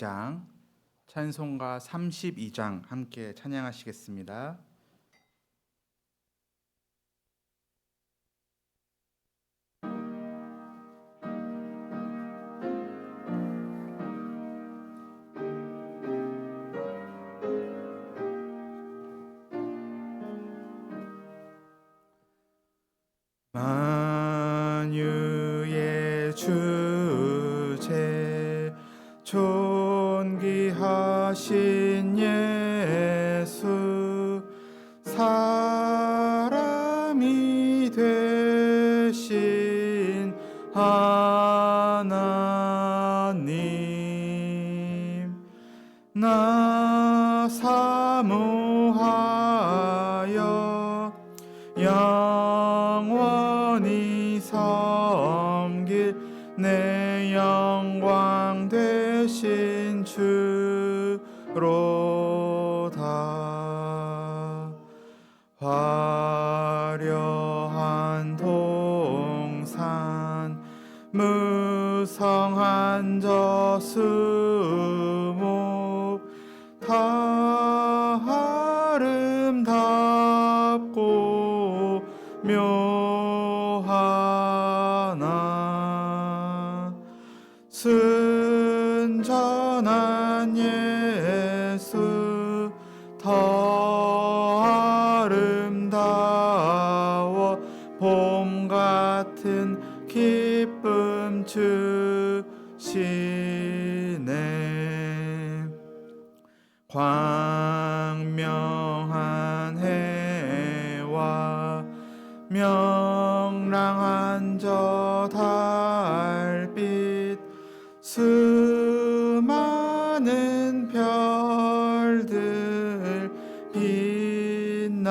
32장, 찬송가 32장 함께 찬양하시겠습니다. 만유의 주제 존귀하신 예수 사람이 되신 하나님 나 사모하여 영원히 섬길 내 영광 되신 주로다. 화려한 동산 무성한 저수목 다 아름답고 묘하나 순전한 예수 더 아름다워 봄 같은 기쁨 주시네. 광명한 해와 명랑한 저 달빛 수많은 별들 빛나나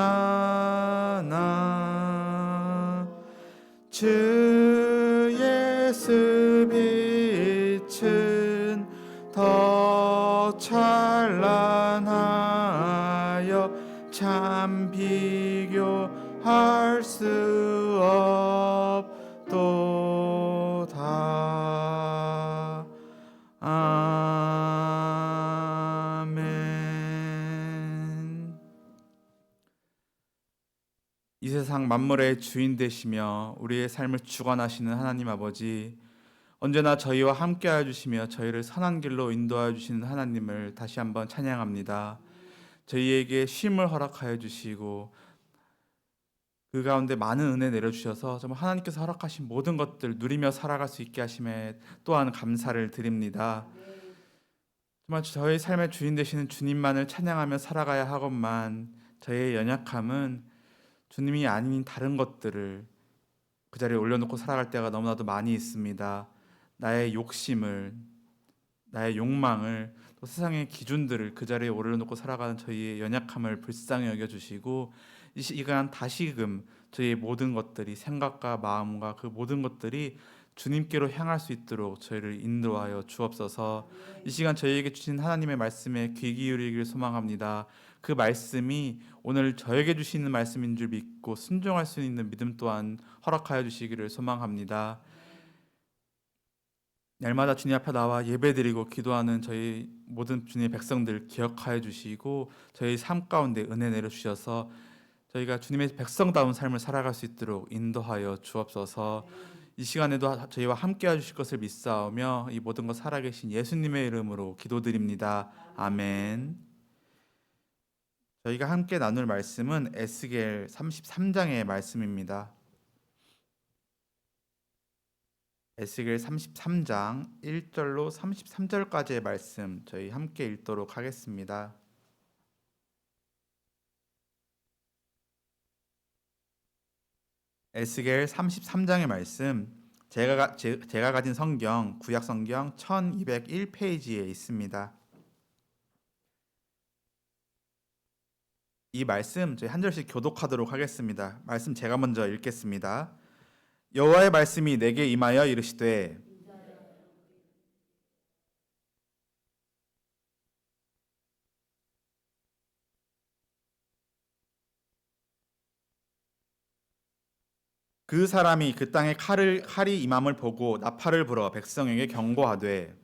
주 예수 빛은 더 찬란하여 참 비교할 수 없도다. 아멘. 이 세상 만물의 주인 되시며 우리의 삶을 주관하시는 하나님 아버지, 언제나 저희와 함께하여 주시며 저희를 선한 길로 인도하여 주시는 하나님을 다시 한번 찬양합니다. 저희에게 쉼을 허락하여 주시고 그 가운데 많은 은혜 내려주셔서 정말 하나님께서 허락하신 모든 것들 누리며 살아갈 수 있게 하심에 또한 감사를 드립니다. 정말 저희 삶의 주인 되시는 주님만을 찬양하며 살아가야 하건만 저희의 연약함은 주님이 아닌 다른 것들을 그 자리에 올려놓고 살아갈 때가 너무나도 많이 있습니다. 나의 욕심을, 나의 욕망을, 또 세상의 기준들을 그 자리에 올려놓고 살아가는 저희의 연약함을 불쌍히 여겨주시고 이 시간 다시금 저희의 모든 것들이, 생각과 마음과 그 모든 것들이 주님께로 향할 수 있도록 저희를 인도하여 주옵소서. 이 시간 저희에게 주신 하나님의 말씀에 귀 기울이기를 소망합니다. 그 말씀이 오늘 저에게 주시는 말씀인 줄 믿고 순종할 수 있는 믿음 또한 허락하여 주시기를 소망합니다. 날마다 주님 앞에 나와 예배드리고 기도하는 저희 모든 주님의 백성들 기억하여 주시고 저희 삶 가운데 은혜 내려주셔서 저희가 주님의 백성다운 삶을 살아갈 수 있도록 인도하여 주옵소서. 이 시간에도 저희와 함께 해주실 것을 믿사오며 이 모든 것 살아계신 예수님의 이름으로 기도드립니다. 아멘. 저희가 함께 나눌 말씀은 에스겔 33장의 말씀입니다. 에스겔 33장 1절로 33절까지의 말씀 저희 함께 읽도록 하겠습니다. 에스겔 33장의 말씀, 제가 가진 성경, 구약 성경 1201페이지에 있습니다. 이 말씀 저희 한 절씩 교독하도록 하겠습니다. 말씀 제가 먼저 읽겠습니다. 여호와의 말씀이 내게 임하여 이르시되 그 사람이 그 땅에 칼이 임함을 보고 나팔을 불어 백성에게 경고하되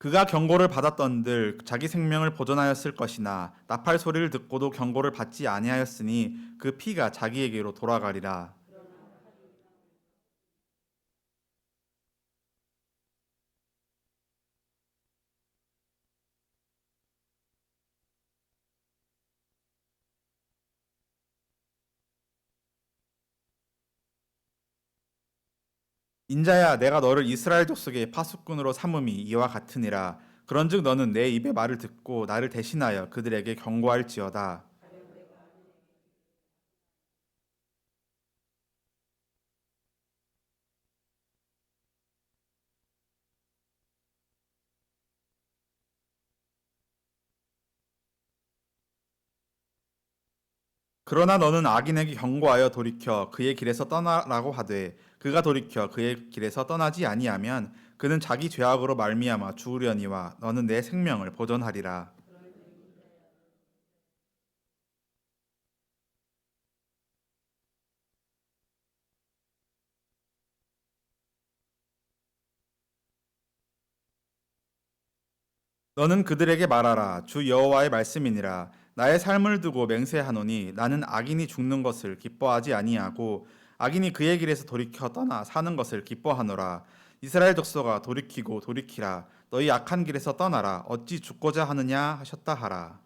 그가 경고를 받았던들 자기 생명을 보존하였을 것이나 나팔 소리를 듣고도 경고를 받지 아니하였으니 그 피가 자기에게로 돌아가리라. 인자야, 내가 너를 이스라엘 족속의 파수꾼으로 삼음이 이와 같으니라. 그런즉 너는 내 입의 말을 듣고 나를 대신하여 그들에게 경고할지어다. 그러나 너는 악인에게 경고하여 돌이켜 그의 길에서 떠나라고 하되 그가 돌이켜 그의 길에서 떠나지 아니하면 그는 자기 죄악으로 말미암아 죽으려니와 너는 내 생명을 보존하리라. 너는 그들에게 말하라. 주 여호와의 말씀이니라. 나의 삶을 두고 맹세하노니 나는 악인이 죽는 것을 기뻐하지 아니하고 악인이 그의 길에서 돌이켜 떠나 사는 것을 기뻐하노라. 이스라엘 족속아 돌이키고 돌이키라. 너희 악한 길에서 떠나라. 어찌 죽고자 하느냐 하셨다 하라.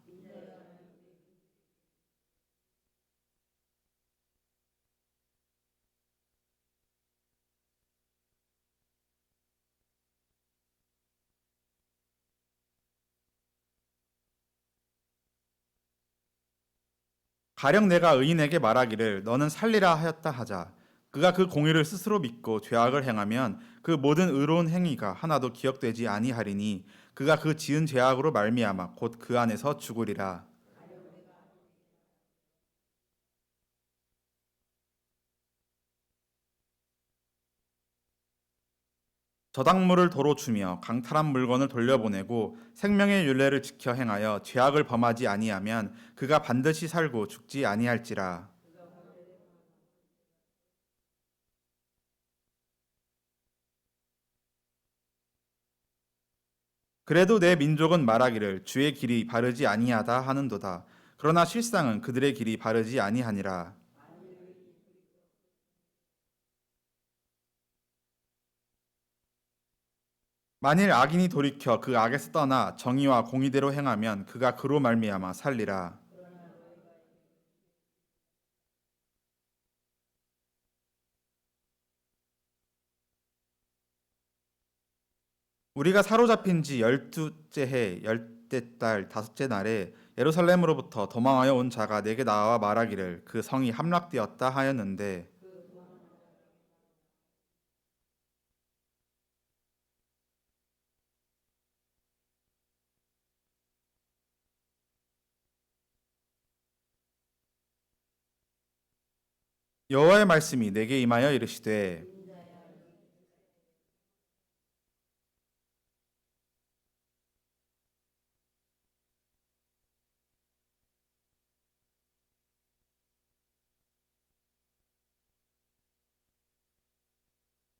가령 내가 의인에게 말하기를 너는 살리라 하였다 하자. 그가 그 공의를 스스로 믿고 죄악을 행하면 그 모든 의로운 행위가 하나도 기억되지 아니하리니 그가 그 지은 죄악으로 말미암아 곧 그 안에서 죽으리라. 저당물을 도로 주며 강탈한 물건을 돌려보내고 생명의 율례를 지켜 행하여 죄악을 범하지 아니하면 그가 반드시 살고 죽지 아니할지라. 그래도 내 민족은 말하기를 주의 길이 바르지 아니하다 하는도다. 그러나 실상은 그들의 길이 바르지 아니하니라. 만일 악인이 돌이켜 그 악에서 떠나 정의와 공의대로 행하면 그가 그로 말미암아 살리라. 우리가 사로잡힌 지 12째 해 열째 달 다섯째 날에 예루살렘으로부터 도망하여 온 자가 내게 나와 말하기를 그 성이 함락되었다 하였는데 여호와의 말씀이 내게 임하여 이르시되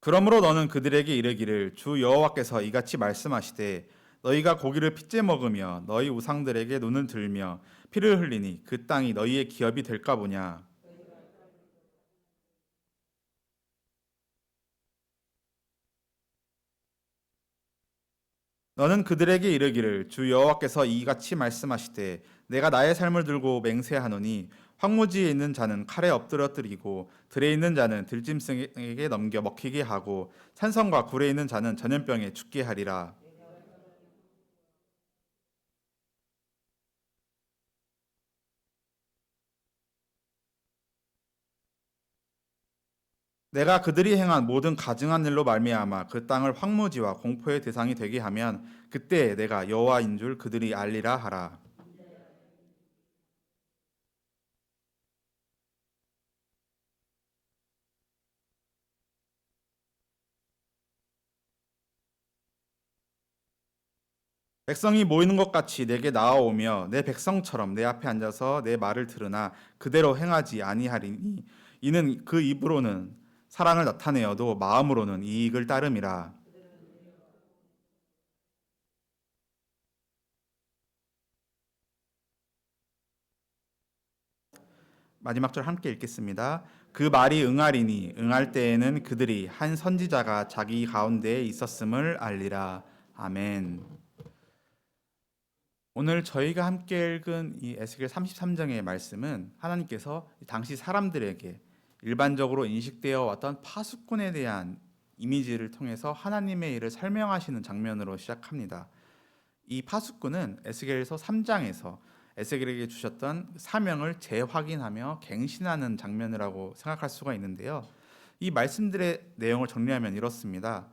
그러므로 너는 그들에게 이르기를 주 여호와께서 이같이 말씀하시되 너희가 고기를 핏째 먹으며 너희 우상들에게 눈을 들며 피를 흘리니 그 땅이 너희의 기업이 될까 보냐. 너는 그들에게 이르기를 주 여호와께서 이같이 말씀하시되 내가 나의 삶을 들고 맹세하노니 황무지에 있는 자는 칼에 엎드러뜨리고 들에 있는 자는 들짐승에게 넘겨 먹히게 하고 산성과 굴에 있는 자는 전염병에 죽게 하리라. 내가 그들이 행한 모든 가증한 일로 말미암아 그 땅을 황무지와 공포의 대상이 되게 하면 그때 내가 여호와인 줄 그들이 알리라 하라. 백성이 모이는 것 같이 내게 나아오며 내 백성처럼 내 앞에 앉아서 내 말을 들으나 그대로 행하지 아니하리니 이는 그 입으로는 사랑을 나타내어도 마음으로는 이익을 따름이라. 마지막 절 함께 읽겠습니다. 그 말이 응하리니 응할 때에는 그들이 한 선지자가 자기 가운데에 있었음을 알리라. 아멘. 오늘 저희가 함께 읽은 이 에스겔 33장의 말씀은 하나님께서 당시 사람들에게 일반적으로 인식되어 왔던 파수꾼에 대한 이미지를 통해서 하나님의 일을 설명하시는 장면으로 시작합니다. 이 파수꾼은 에스겔서 3장에서 에스겔에게 주셨던 사명을 재확인하며 갱신하는 장면이라고 생각할 수가 있는데요. 이 말씀들의 내용을 정리하면 이렇습니다.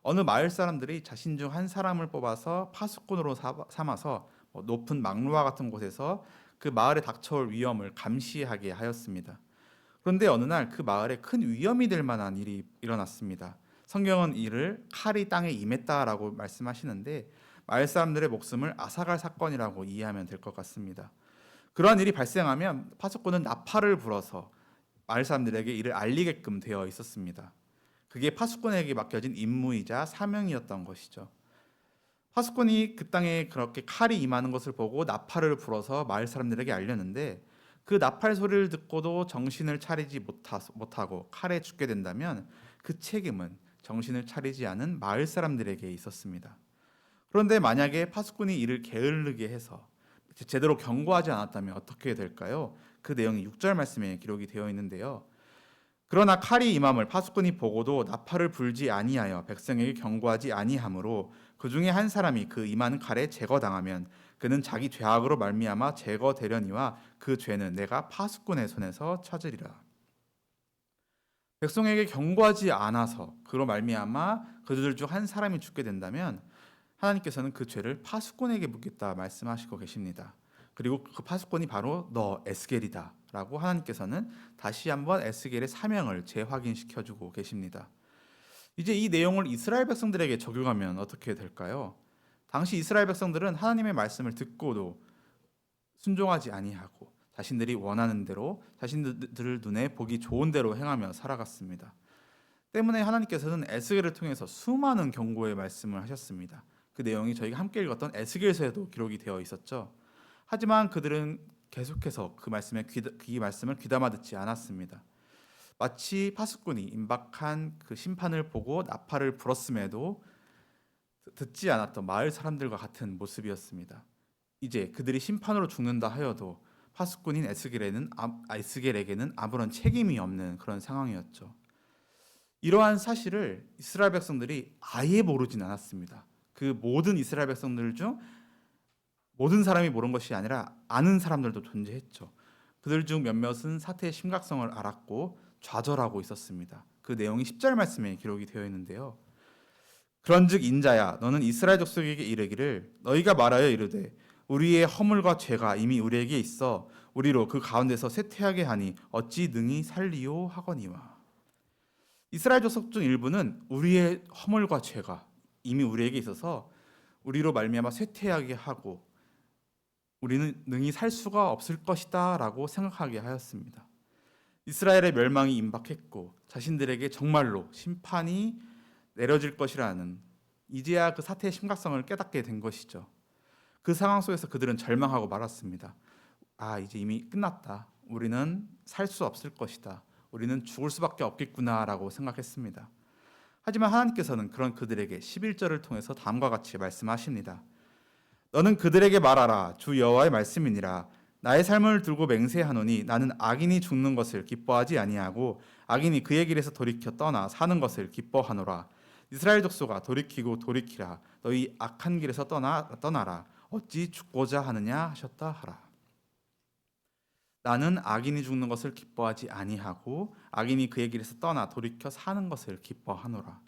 어느 마을 사람들이 자신 중 한 사람을 뽑아서 파수꾼으로 삼아서 높은 막루와 같은 곳에서 그 마을에 닥쳐올 위험을 감시하게 하였습니다. 그런데 어느 날 그 마을에 큰 위험이 될 만한 일이 일어났습니다. 성경은 이를 칼이 땅에 임했다라고 말씀하시는데 마을 사람들의 목숨을 앗아갈 사건이라고 이해하면 될 것 같습니다. 그러한 일이 발생하면 파수꾼은 나팔을 불어서 마을 사람들에게 이를 알리게끔 되어 있었습니다. 그게 파수꾼에게 맡겨진 임무이자 사명이었던 것이죠. 파수꾼이 그 땅에 그렇게 칼이 임하는 것을 보고 나팔을 불어서 마을 사람들에게 알렸는데 그 나팔 소리를 듣고도 정신을 차리지 못하고 칼에 죽게 된다면 그 책임은 정신을 차리지 않은 마을 사람들에게 있었습니다. 그런데 만약에 파수꾼이 이를 게을르게 해서 제대로 경고하지 않았다면 어떻게 될까요? 그 내용이 6절 말씀에 기록이 되어 있는데요. 그러나 칼이 임함을 파수꾼이 보고도 나팔을 불지 아니하여 백성에게 경고하지 아니하므로 그 중에 한 사람이 그 임하는 칼에 제거당하면 그는 자기 죄악으로 말미암아 제거되려니와 그 죄는 내가 파수꾼의 손에서 찾으리라. 백성에게 경고하지 않아서 그로 말미암아 그들 중 한 사람이 죽게 된다면 하나님께서는 그 죄를 파수꾼에게 묻겠다 말씀하시고 계십니다. 그리고 그 파수꾼이 바로 너 에스겔이다 라고 하나님께서는 다시 한번 에스겔의 사명을 재확인시켜주고 계십니다. 이제 이 내용을 이스라엘 백성들에게 적용하면 어떻게 될까요? 당시 이스라엘 백성들은 하나님의 말씀을 듣고도 순종하지 아니하고 자신들이 원하는 대로 자신들 눈에 보기 좋은 대로 행하며 살아갔습니다. 때문에 하나님께서는 에스겔을 통해서 수많은 경고의 말씀을 하셨습니다. 그 내용이 저희가 함께 읽었던 에스겔서에도 기록이 되어 있었죠. 하지만 그들은 계속해서 그 말씀을 귀담아 듣지 않았습니다. 마치 파수꾼이 임박한 그 심판을 보고 나팔을 불었음에도 듣지 않았던 마을 사람들과 같은 모습이었습니다. 이제 그들이 심판으로 죽는다 하여도 파수꾼인 에스겔에게는 아무런 책임이 없는 그런 상황이었죠. 이러한 사실을 이스라엘 백성들이 아예 모르진 않았습니다. 그 모든 이스라엘 백성들 중 모든 사람이 모른 것이 아니라 아는 사람들도 존재했죠. 그들 중 몇몇은 사태의 심각성을 알았고 좌절하고 있었습니다. 그 내용이 10절 말씀에 기록이 되어 있는데요. 그런즉 인자야 너는 이스라엘 족속에게 이르기를 너희가 말하여 이르되 우리의 허물과 죄가 이미 우리에게 있어 우리로 그 가운데서 쇠퇴하게 하니 어찌 능히 살리요 하거니와. 이스라엘 족속 중 일부는 우리의 허물과 죄가 이미 우리에게 있어서 우리로 말미암아 쇠퇴하게 하고 우리는 능히 살 수가 없을 것이다 라고 생각하게 하였습니다. 이스라엘의 멸망이 임박했고 자신들에게 정말로 심판이 내려질 것이라는 이제야 그 사태의 심각성을 깨닫게 된 것이죠. 그 상황 속에서 그들은 절망하고 말았습니다. 이제 이미 끝났다. 우리는 살 수 없을 것이다. 우리는 죽을 수밖에 없겠구나라고 생각했습니다. 하지만 하나님께서는 그런 그들에게 11절을 통해서 다음과 같이 말씀하십니다. 너는 그들에게 말하라. 주 여호와의 말씀이니라. 나의 삶을 두고 맹세하노니 나는 악인이 죽는 것을 기뻐하지 아니하고 악인이 그의 길에서 돌이켜 떠나 사는 것을 기뻐하노라. 이스라엘 족속아 돌이키고 돌이키라. 너희 악한 길에서 떠나라. 어찌 죽고자 하느냐 하셨다 하라. 나는 악인이 죽는 것을 기뻐하지 아니하고 악인이 그의 길에서 떠나 돌이켜 사는 것을 기뻐하노라.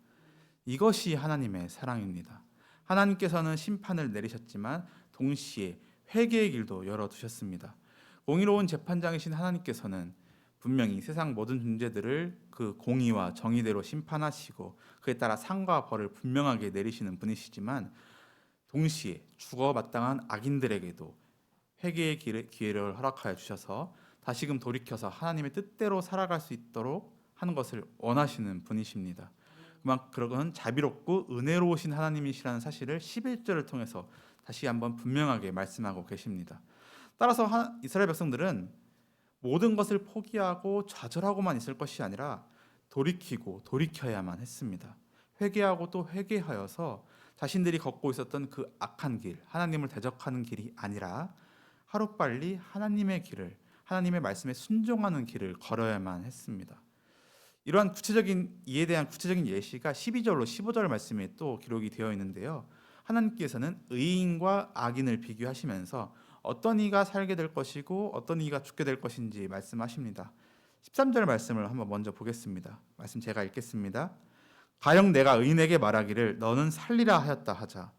이것이 하나님의 사랑입니다. 하나님께서는 심판을 내리셨지만 동시에 회개의 길도 열어두셨습니다. 공의로운 재판장이신 하나님께서는 분명히 세상 모든 존재들을 그 공의와 정의대로 심판하시고 그에 따라 상과 벌을 분명하게 내리시는 분이시지만 동시에 죽어 마땅한 악인들에게도 회개의 기회를 허락하여 주셔서 다시금 돌이켜서 하나님의 뜻대로 살아갈 수 있도록 하는 것을 원하시는 분이십니다. 그런 자비롭고 은혜로우신 하나님이시라는 사실을 11절을 통해서 다시 한번 분명하게 말씀하고 계십니다. 따라서 이스라엘 백성들은 모든 것을 포기하고 좌절하고만 있을 것이 아니라 돌이키고 돌이켜야만 했습니다. 회개하고 또 회개하여서 자신들이 걷고 있었던 그 악한 길, 하나님을 대적하는 길이 아니라 하루빨리 하나님의 길을, 하나님의 말씀에 순종하는 길을 걸어야만 했습니다. 이러한 구체적인 이에 대한 구체적인 예시가 12절로 15절 말씀에 또 기록이 되어 있는데요. 하나님께서는 의인과 악인을 비교하시면서 어떤 이가 살게 될 것이고 어떤 이가 죽게 될 것인지 말씀하십니다. 13절 말씀을 한번 먼저 보겠습니다. 말씀 제가 읽겠습니다. 가령 내가 의인에게 말하기를 너는 살리라 하였다 하자.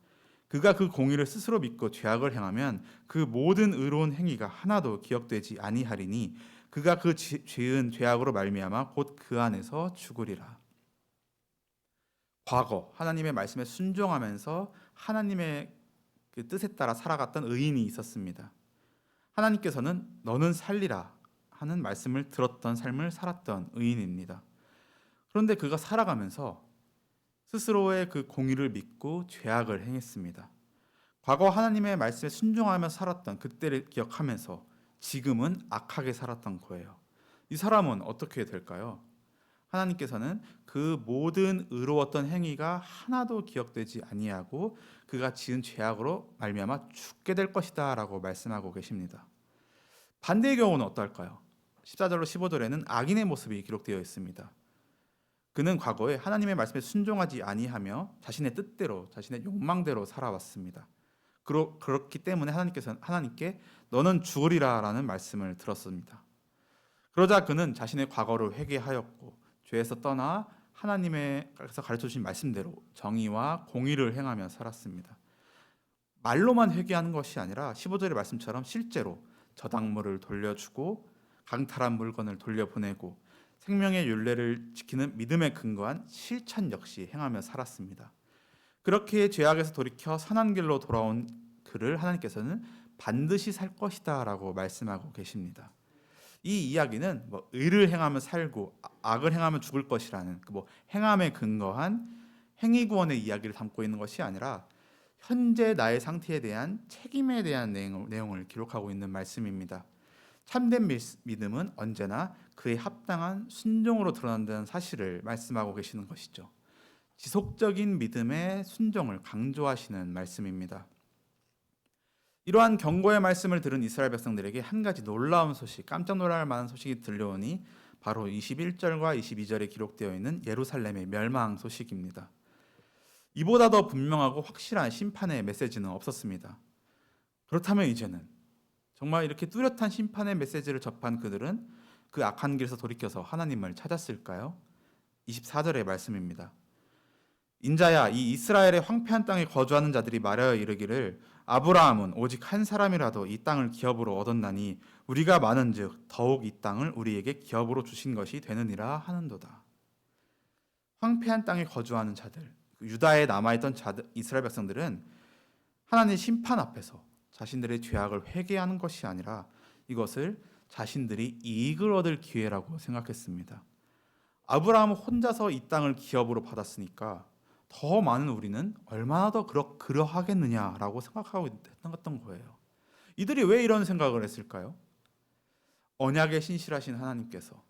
그가 그 공의를 스스로 믿고 죄악을 행하면 그 모든 의로운 행위가 하나도 기억되지 아니하리니 그가 그 죄은 죄악으로 말미암아 곧 그 안에서 죽으리라. 과거 하나님의 말씀에 순종하면서 하나님의 그 뜻에 따라 살아갔던 의인이 있었습니다. 하나님께서는 너는 살리라 하는 말씀을 들었던 삶을 살았던 의인입니다. 그런데 그가 살아가면서 스스로의 그 공의를 믿고 죄악을 행했습니다. 과거 하나님의 말씀에 순종하며 살았던 그때를 기억하면서 지금은 악하게 살았던 거예요. 이 사람은 어떻게 될까요? 하나님께서는 그 모든 의로웠던 행위가 하나도 기억되지 아니하고 그가 지은 죄악으로 말미암아 죽게 될 것이다라고 말씀하고 계십니다. 반대의 경우는 어떨까요? 14절로 15절에는 악인의 모습이 기록되어 있습니다. 그는 과거에 하나님의 말씀에 순종하지 아니하며 자신의 뜻대로, 자신의 욕망대로 살아왔습니다. 그렇기 때문에 하나님께 너는 죽으리라라는 말씀을 들었습니다. 그러자 그는 자신의 과거를 회개하였고 죄에서 떠나 하나님께서 가르쳐 주신 말씀대로 정의와 공의를 행하며 살았습니다. 말로만 회개하는 것이 아니라 15절의 말씀처럼 실제로 저당물을 돌려주고 강탈한 물건을 돌려보내고 생명의 율례를 지키는 믿음에 근거한 실천 역시 행하며 살았습니다. 그렇게 죄악에서 돌이켜 선한 길로 돌아온 그를 하나님께서는 반드시 살 것이다라고 말씀하고 계십니다. 이 이야기는 의를 행하면 살고 악을 행하면 죽을 것이라는 행함에 근거한 행위 구원의 이야기를 담고 있는 것이 아니라 현재 나의 상태에 대한 책임에 대한 내용을 기록하고 있는 말씀입니다. 참된 믿음은 언제나 그에 합당한 순종으로 드러난다는 사실을 말씀하고 계시는 것이죠. 지속적인 믿음의 순종을 강조하시는 말씀입니다. 이러한 경고의 말씀을 들은 이스라엘 백성들에게 한 가지 놀라운 소식, 깜짝 놀랄 만한 소식이 들려오니 바로 21절과 22절에 기록되어 있는 예루살렘의 멸망 소식입니다. 이보다 더 분명하고 확실한 심판의 메시지는 없었습니다. 그렇다면 이제는 정말 이렇게 뚜렷한 심판의 메시지를 접한 그들은 그 악한 길에서 돌이켜서 하나님을 찾았을까요? 24절의 말씀입니다. 인자야, 이 이스라엘의 황폐한 땅에 거주하는 자들이 말하여 이르기를 아브라함은 오직 한 사람이라도 이 땅을 기업으로 얻었나니 우리가 많은즉 더욱 이 땅을 우리에게 기업으로 주신 것이 되느니라 하는도다. 황폐한 땅에 거주하는 자들, 유다에 남아있던 이스라엘 백성들은 하나님의 심판 앞에서 자신들의 죄악을 회개하는 것이 아니라 이것을 자신들이 이익을 얻을 기회라고 생각했습니다. 아브라함은 혼자서 이 땅을 기업으로 받았으니까 더 많은 우리는 얼마나 더 그러하겠느냐라고 생각하고 했던 거예요. 이들이 왜 이런 생각을 했을까요? 언약에 신실하신 하나님께서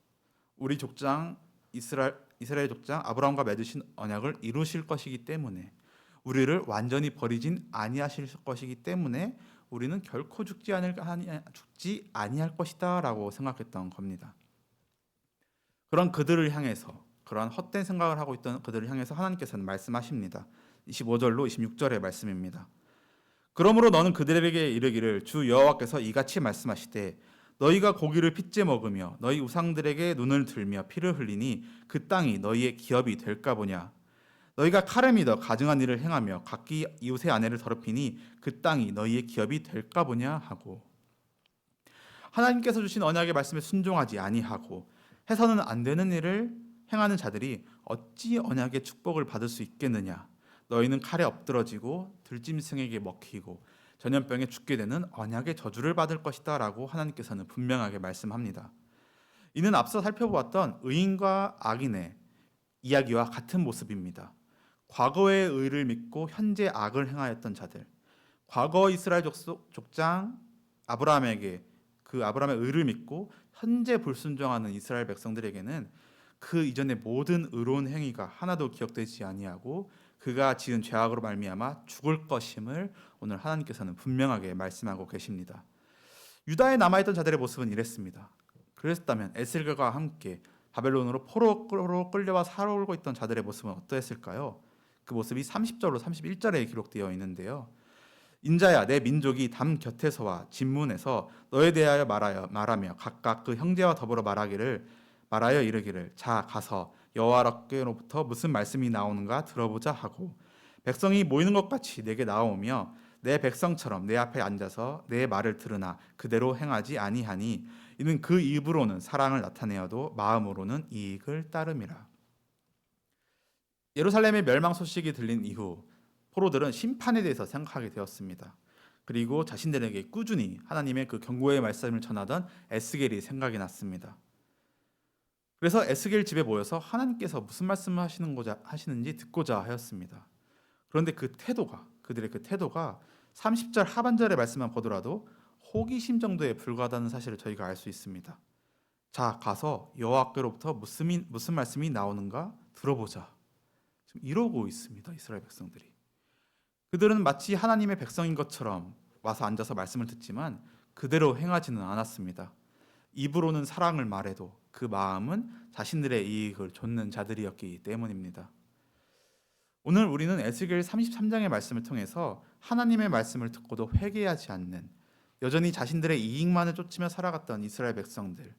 우리 족장 이스라엘 족장 아브라함과 맺으신 언약을 이루실 것이기 때문에 우리를 완전히 버리진 아니하실 것이기 때문에 우리는 결코 죽지 아니할 것이다라고 생각했던 겁니다. 그런 그들을 향해서 그러한 헛된 생각을 하고 있던 그들을 향해서 하나님께서는 말씀하십니다. 25절로 26절의 말씀입니다. 그러므로 너는 그들에게 이르기를 주 여호와께서 이같이 말씀하시되 너희가 고기를 핏째 먹으며 너희 우상들에게 눈을 들며 피를 흘리니 그 땅이 너희의 기업이 될까 보냐. 너희가 칼을 믿어 가증한 일을 행하며 각기 이웃의 아내를 더럽히니 그 땅이 너희의 기업이 될까 보냐 하고, 하나님께서 주신 언약의 말씀에 순종하지 아니하고 해서는 안 되는 일을 행하는 자들이 어찌 언약의 축복을 받을 수 있겠느냐. 너희는 칼에 엎드러지고 들짐승에게 먹히고 전염병에 죽게 되는 언약의 저주를 받을 것이다 라고 하나님께서는 분명하게 말씀합니다. 이는 앞서 살펴보았던 의인과 악인의 이야기와 같은 모습입니다. 과거의 의를 믿고 현재 악을 행하였던 자들, 과거 이스라엘 족장 아브라함에게 그 아브라함의 의를 믿고 현재 불순종하는 이스라엘 백성들에게는 그 이전의 모든 의로운 행위가 하나도 기억되지 아니하고 그가 지은 죄악으로 말미암아 죽을 것임을 오늘 하나님께서는 분명하게 말씀하고 계십니다. 유다에 남아있던 자들의 모습은 이랬습니다. 그랬다면 에스겔과 함께 바벨론으로 포로로 끌려와 살아오고 있던 자들의 모습은 어떠했을까요? 그 모습이 30절로 31절에 기록되어 있는데요. 인자야, 내 민족이 담 곁에서와 진문에서 너에 대하여 말하며 각각 그 형제와 더불어 말하여 이르기를, 자 가서 여호와께로부터 무슨 말씀이 나오는가 들어보자 하고, 백성이 모이는 것 같이 내게 나오며 내 백성처럼 내 앞에 앉아서 내 말을 들으나 그대로 행하지 아니하니 이는 그 입으로는 사랑을 나타내어도 마음으로는 이익을 따름이라. 예루살렘의 멸망 소식이 들린 이후 포로들은 심판에 대해서 생각하게 되었습니다. 그리고 자신들에게 꾸준히 하나님의 그 경고의 말씀을 전하던 에스겔이 생각이 났습니다. 그래서 에스겔 집에 모여서 하나님께서 무슨 말씀을 하시는지 듣고자 하였습니다. 그런데 그들의 그 태도가 30절 하반절의 말씀만 보더라도 호기심 정도에 불과하다는 사실을 저희가 알 수 있습니다. 자, 가서 여호와께로부터 무슨 말씀이 나오는가 들어보자. 지금 이러고 있습니다. 이스라엘 백성들이. 그들은 마치 하나님의 백성인 것처럼 와서 앉아서 말씀을 듣지만 그대로 행하지는 않았습니다. 입으로는 사랑을 말해도 그 마음은 자신들의 이익을 좇는 자들이었기 때문입니다. 오늘 우리는 에스겔 33장의 말씀을 통해서 하나님의 말씀을 듣고도 회개하지 않는, 여전히 자신들의 이익만을 쫓으며 살아갔던 이스라엘 백성들,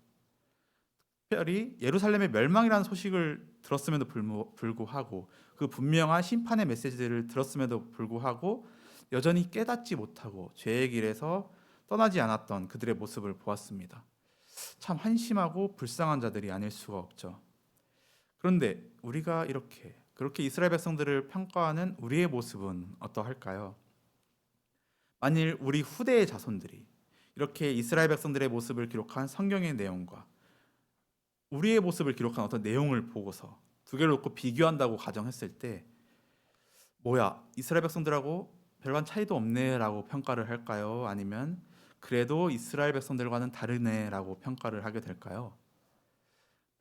특별히 예루살렘의 멸망이라는 소식을 들었음에도 불구하고 그 분명한 심판의 메시지를 들었음에도 불구하고 여전히 깨닫지 못하고 죄의 길에서 떠나지 않았던 그들의 모습을 보았습니다. 참 한심하고 불쌍한 자들이 아닐 수가 없죠. 그런데 우리가 그렇게 이스라엘 백성들을 평가하는 우리의 모습은 어떠할까요? 만일 우리 후대의 자손들이 이렇게 이스라엘 백성들의 모습을 기록한 성경의 내용과 우리의 모습을 기록한 어떤 내용을 보고서 두 개를 놓고 비교한다고 가정했을 때, 뭐야, 이스라엘 백성들하고 별반 차이도 없네라고 평가를 할까요? 아니면 그래도 이스라엘 백성들과는 다르네라고 평가를 하게 될까요?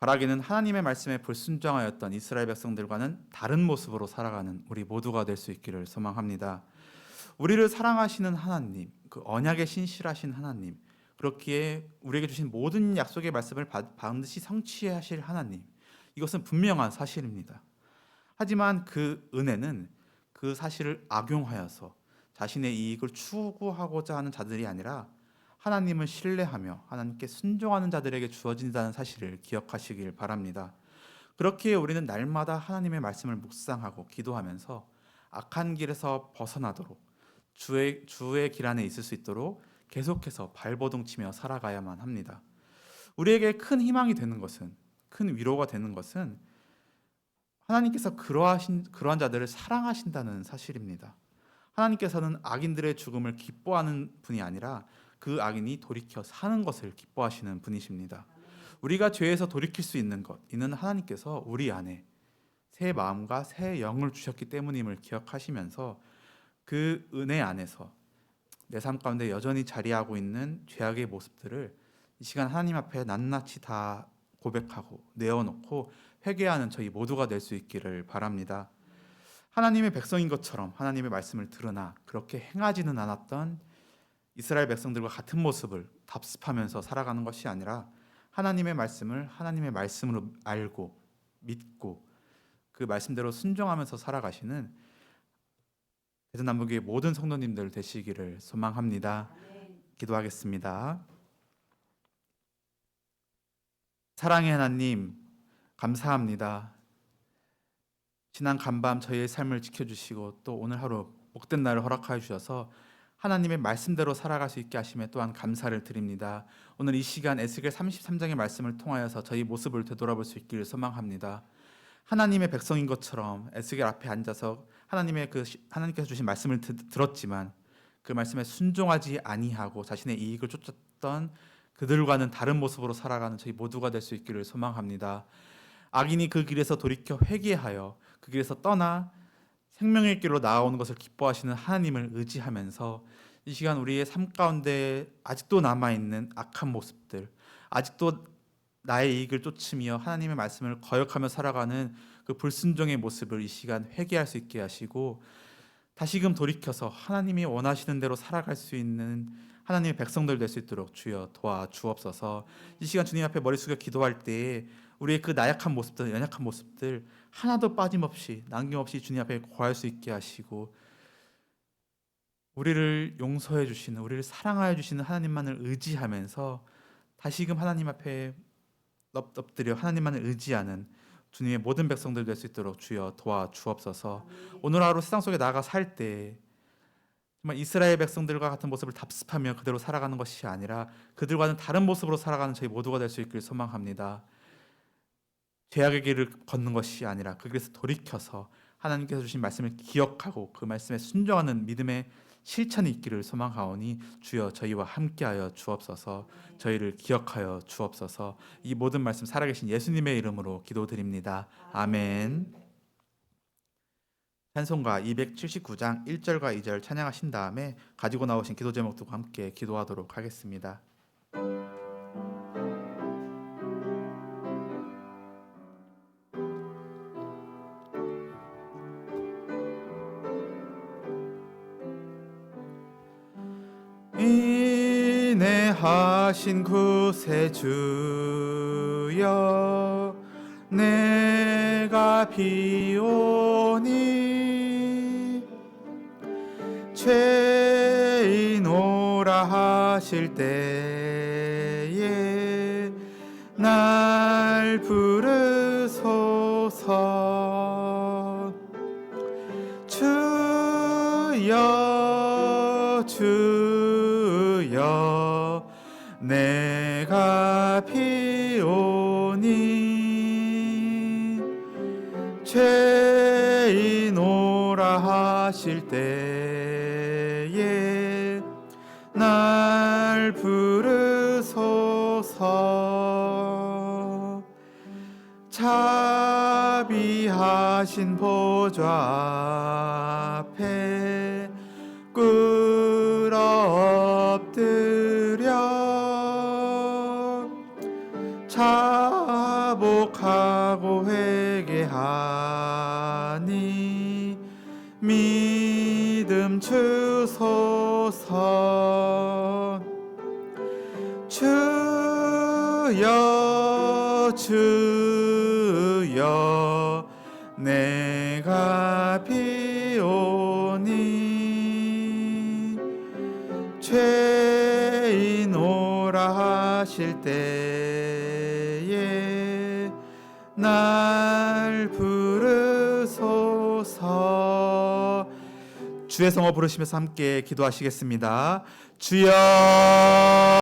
바라기는 하나님의 말씀에 불순종하였던 이스라엘 백성들과는 다른 모습으로 살아가는 우리 모두가 될 수 있기를 소망합니다. 우리를 사랑하시는 하나님, 그 언약에 신실하신 하나님, 그렇기에 우리에게 주신 모든 약속의 말씀을 반드시 성취하실 하나님, 이것은 분명한 사실입니다. 하지만 그 은혜는 그 사실을 악용하여서 자신의 이익을 추구하고자 하는 자들이 아니라 하나님을 신뢰하며 하나님께 순종하는 자들에게 주어진다는 사실을 기억하시길 바랍니다. 그렇기에 우리는 날마다 하나님의 말씀을 묵상하고 기도하면서 악한 길에서 벗어나도록 주의 길 안에 있을 수 있도록 계속해서 발버둥치며 살아가야만 합니다. 우리에게 큰 희망이 되는 것은, 큰 위로가 되는 것은 하나님께서 그러한 자들을 사랑하신다는 사실입니다. 하나님께서는 악인들의 죽음을 기뻐하는 분이 아니라 그 악인이 돌이켜 사는 것을 기뻐하시는 분이십니다. 우리가 죄에서 돌이킬 수 있는 것, 이는 하나님께서 우리 안에 새 마음과 새 영을 주셨기 때문임을 기억하시면서 그 은혜 안에서 내 삶 가운데 여전히 자리하고 있는 죄악의 모습들을 이 시간 하나님 앞에 낱낱이 다 고백하고 내어놓고 회개하는 저희 모두가 될 수 있기를 바랍니다. 하나님의 백성인 것처럼 하나님의 말씀을 들으나 그렇게 행하지는 않았던 이스라엘 백성들과 같은 모습을 답습하면서 살아가는 것이 아니라 하나님의 말씀을 하나님의 말씀으로 알고 믿고 그 말씀대로 순종하면서 살아가시는 대전남북의 모든 성도님들 되시기를 소망합니다. 기도하겠습니다. 사랑의 하나님, 감사합니다. 지난 간밤 저희의 삶을 지켜주시고 또 오늘 하루 복된 날을 허락하여 주셔서 하나님의 말씀대로 살아갈 수 있게 하심에 또한 감사를 드립니다. 오늘 이 시간 에스겔 33장의 말씀을 통하여서 저희 모습을 되돌아볼 수 있기를 소망합니다. 하나님의 백성인 것처럼 에스겔 앞에 앉아서 하나님께서 주신 말씀을 들었지만 그 말씀에 순종하지 아니하고 자신의 이익을 쫓았던 그들과는 다른 모습으로 살아가는 저희 모두가 될 수 있기를 소망합니다. 악인이 그 길에서 돌이켜 회개하여 그 길에서 떠나 생명의 길로 나아오는 것을 기뻐하시는 하나님을 의지하면서 이 시간 우리의 삶 가운데 아직도 남아있는 악한 모습들, 아직도 나의 이익을 쫓으며 하나님의 말씀을 거역하며 살아가는 그 불순종의 모습을 이 시간 회개할 수 있게 하시고 다시금 돌이켜서 하나님이 원하시는 대로 살아갈 수 있는 하나님의 백성들 될 수 있도록 주여 도와주옵소서. 이 시간 주님 앞에 머리 숙여 기도할 때에 우리의 그 나약한 모습들, 연약한 모습들 하나도 빠짐없이 남김없이 주님 앞에 고할 수 있게 하시고 우리를 용서해 주시는, 우리를 사랑하여 주시는 하나님만을 의지하면서 다시금 하나님 앞에 엎드려 하나님만을 의지하는 주님의 모든 백성들 될 수 있도록 주여 도와주옵소서. 오늘 하루 세상 속에 나아가 살 때 정말 이스라엘 백성들과 같은 모습을 답습하며 그대로 살아가는 것이 아니라 그들과는 다른 모습으로 살아가는 저희 모두가 될 수 있기를 소망합니다. 죄악의 길을 걷는 것이 아니라 그 길에서 돌이켜서 하나님께서 주신 말씀을 기억하고 그 말씀에 순종하는 믿음의 실천이 있기를 소망하오니 주여 저희와 함께하여 주옵소서. 저희를 기억하여 주옵소서. 이 모든 말씀 살아계신 예수님의 이름으로 기도드립니다. 아멘. 찬송가 279장 1절과 2절 찬양하신 다음에 가지고 나오신 기도 제목 두고 함께 기도하도록 하겠습니다. 인내하신 구세주여 내가 비오니 죄인오라 하실 때에 날 부르소서. 주여 주여 내가 비오니 죄인오라 하실 때에 날 부르소서. 자비하신 보좌 앞에 꿇어 엎드려 자복하고 회개하니 믿음 주소서. 주여 주여 내가 비오니 죄인오라 하실 때에 날 부르소서. 주의 성호 부르시면서 함께 기도하시겠습니다. 주여